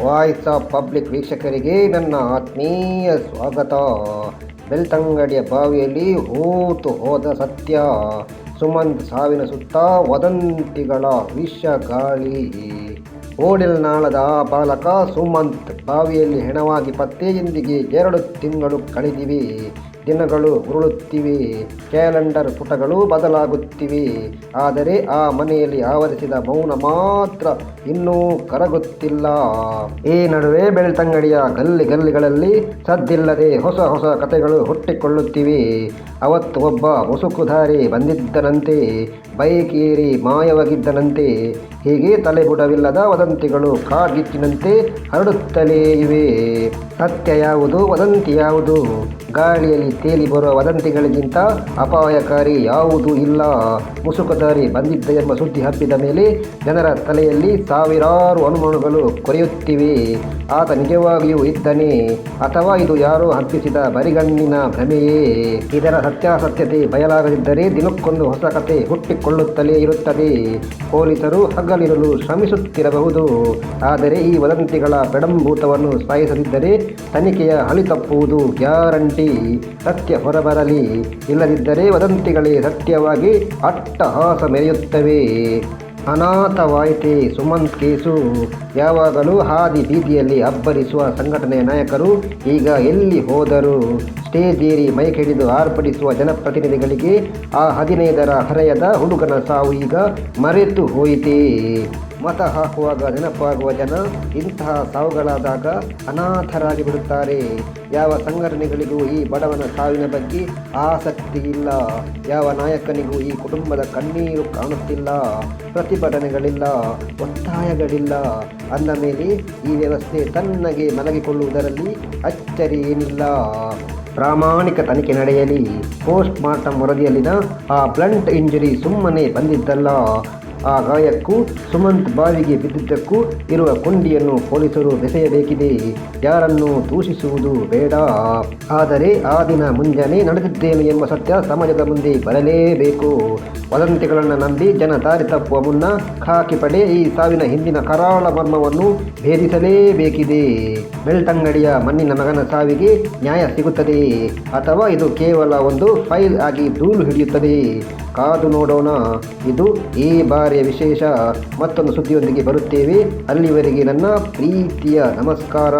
Voice of public ವೀಕ್ಷಕರಿಗೆ ನನ್ನ ಆತ್ಮೀಯ ಸ್ವಾಗತ. ಬೆಳ್ತಂಗಡಿಯ ಬಾವಿಯಲ್ಲಿ ಹೂತು ಹೋದ ಸತ್ಯ. ಸುಮಂತ್ ಸಾವಿನ ಸುತ್ತ ವದಂತಿಗಳ ವಿಷ ಗಾಳಿ. ಓಡೆಲ್ನಾಳದ ಬಾಲಕ ಸುಮಂತ್ ಬಾವಿಯಲ್ಲಿ ಹೆಣವಾಗಿ ಪತ್ತೆಯೊಂದಿಗೆ 2 ತಿಂಗಳು ಕಳೆದಿವೆ. ದಿನಗಳು ಉರುಳುತ್ತಿವೆ, ಕ್ಯಾಲೆಂಡರ್ ಪುಟಗಳು ಬದಲಾಗುತ್ತಿವೆ. ಆದರೆ ಆ ಮನೆಯಲ್ಲಿ ಆವರಿಸಿದ ಮೌನ ಮಾತ್ರ ಇನ್ನೂ ಕರಗುತ್ತಿಲ್ಲ. ಈ ನಡುವೆ ಬೆಳ್ತಂಗಡಿಯ ಗಲ್ಲಿಗಳಲ್ಲಿ ಸದ್ದಿಲ್ಲದೆ ಹೊಸ ಹೊಸ ಕಥೆಗಳು ಹುಟ್ಟಿಕೊಳ್ಳುತ್ತಿವೆ. ಅವತ್ತು ಒಬ್ಬ ಮುಸುಕುಧಾರಿ ಬಂದಿದ್ದನಂತೆ, ಬೈಕ್ ಏರಿ ಮಾಯವಾಗಿದ್ದನಂತೆ. ಹೀಗೆ ತಲೆಬುಡವಿಲ್ಲದ ವದಂತಿಗಳು ಕಾಡ್ಗಿಚ್ಚಿನಂತೆ ಹರಡುತ್ತಲೇ ಇವೆ. ಸತ್ಯ ಯಾವುದು, ವದಂತಿ ಯಾವುದು? ಗಾಳಿಯಲ್ಲಿ ತೇಲಿ ಬರುವ ವದಂತಿಗಳಿಗಿಂತ ಅಪಾಯಕಾರಿ ಯಾವುದೂ ಇಲ್ಲ. ಮುಸುಕುಧಾರಿ ಬಂದಿದ್ದ ಎಂಬ ಸುದ್ದಿ ಹಬ್ಬಿದ ಮೇಲೆ ಜನರ ತಲೆಯಲ್ಲಿ ಸಾವಿರಾರು ಅನುಮಾನಗಳು ಕೊರೆಯುತ್ತಿವೆ. ಆತ ನಿಜವಾಗಿಯೂ ಇದ್ದನೇ, ಅಥವಾ ಇದು ಯಾರೋ ಹಬ್ಬಿಸಿದ ಬರಿಗಣ್ಣಿನ ಭ್ರಮೆಯೇ? ಇದರ ಸತ್ಯಾಸತ್ಯತೆ ಬಯಲಾಗದಿದ್ದರೆ ದಿನಕ್ಕೊಂದು ಹೊಸ ಕತೆ ಹುಟ್ಟಿಕೊಳ್ಳುತ್ತಲೇ ಇರುತ್ತದೆ. ಪೊಲೀಸರು ಹಗಲಿರಲು ಶ್ರಮಿಸುತ್ತಿರಬಹುದು, ಆದರೆ ಈ ವದಂತಿಗಳ ಪೆಡಂಭೂತವನ್ನು ಸಾಯಿಸದಿದ್ದರೆ ತನಿಖೆಯ ಹಳಿ ತಪ್ಪುವುದು ಗ್ಯಾರಂಟಿ. ಸತ್ಯ ಹೊರಬರಲಿ, ಇಲ್ಲದಿದ್ದರೆ ವದಂತಿಗಳೇ ಸತ್ಯವಾಗಿ ಅಟ್ಟಹಾಸ ಮೆರೆಯುತ್ತವೆ. ಅನಾಥವಾಯಿತೆ ಸುಮಂತ್ ಕೇಸು. ಯಾವಾಗಲೂ ಹಾದಿ ಬೀದಿಯಲ್ಲಿ ಅಬ್ಬರಿಸುವ ಸಂಘಟನೆಯ ನಾಯಕರು ಈಗ ಎಲ್ಲಿ ಹೋದರು? ಸ್ಟೇಜ್ ಏರಿ ಮೈಕ್ ಹಿಡಿದು ಆರ್ಭಟಿಸುವ ಜನಪ್ರತಿನಿಧಿಗಳಿಗೆ ಆ 15ರ ಹರೆಯದ ಹುಡುಗನ ಸಾವು ಈಗ ಮರೆತು ಹೋಯಿತೇ. ಮತ ಹಾಕುವಾಗ ನೆನಪಾಗುವ ಜನ ಇಂತಹ ಸಾವುಗಳಾದಾಗ ಅನಾಥರಾಗಿ ಬಿಡುತ್ತಾರೆ. ಯಾವ ಸಂಘಟನೆಗಳಿಗೂ ಈ ಬಡವನ ಸಾವಿನ ಬಗ್ಗೆ ಆಸಕ್ತಿ ಇಲ್ಲ. ಯಾವ ನಾಯಕನಿಗೂ ಈ ಕುಟುಂಬದ ಕಣ್ಣೀರು ಕಾಣುತ್ತಿಲ್ಲ. ಪ್ರತಿಭಟನೆಗಳಿಲ್ಲ, ಒತ್ತಾಯಗಳಿಲ್ಲ. ಅಂದ ಮೇಲೆ ಈ ವ್ಯವಸ್ಥೆ ತನ್ನಗೆ ಮಲಗಿಕೊಳ್ಳುವುದರಲ್ಲಿ ಅಚ್ಚರಿ ಏನಿಲ್ಲ. ಪ್ರಾಮಾಣಿಕ ತನಿಖೆ ನಡೆಯಲಿ. ಪೋಸ್ಟ್ ಮಾರ್ಟಮ್ ವರದಿಯಲ್ಲಿನ ಆ ಬ್ಲಂಟ್ ಇಂಜುರಿ ಸುಮ್ಮನೆ ಬಂದಿದ್ದಲ್ಲ. ಆ ಗಾಯಕ್ಕೂ ಸುಮಂತ್ ಬಾವಿಗೆ ಬಿದ್ದಿದ್ದಕ್ಕೂ ಇರುವ ಕೊಂಡಿಯನ್ನು ಪೊಲೀಸರು ಬೆಸೆಯಬೇಕಿದೆ. ಯಾರನ್ನು ದೂಷಿಸುವುದು ಬೇಡ. ಆದರೆ ಆ ದಿನ ಮುಂಜಾನೆ ನಡೆದಿದ್ದೇನು ಎಂಬ ಸತ್ಯ ಸಮಾಜದ ಮುಂದೆ ಬರಲೇಬೇಕು. ವದಂತಿಗಳನ್ನು ನಂಬಿ ಜನ ದಾರಿ ತಪ್ಪುವ ಮುನ್ನ ಖಾಕಿ ಪಡೆ ಈ ಸಾವಿನ ಹಿಂದಿನ ಕರಾಳ ಮರ್ಮವನ್ನು ಭೇದಿಸಲೇಬೇಕಿದೆ. ಬೆಳ್ತಂಗಡಿಯ ಮಣ್ಣಿನ ಮಗನ ಸಾವಿಗೆ ನ್ಯಾಯ ಸಿಗುತ್ತದೆ, ಅಥವಾ ಇದು ಕೇವಲ ಒಂದು ಫೈಲ್ ಆಗಿ ಧೂಳು ಹಿಡಿಯುತ್ತದೆ? ಕಾದು ನೋಡೋಣ. ಇದು ಈ ಬಾರಿಯ ವಿಶೇಷ. ಮತ್ತೊಂದು ಸುದ್ದಿಯೊಂದಿಗೆ ಬರುತ್ತೇವೆ. ಅಲ್ಲಿವರೆಗೆ ನನ್ನ ಪ್ರೀತಿಯ ನಮಸ್ಕಾರ.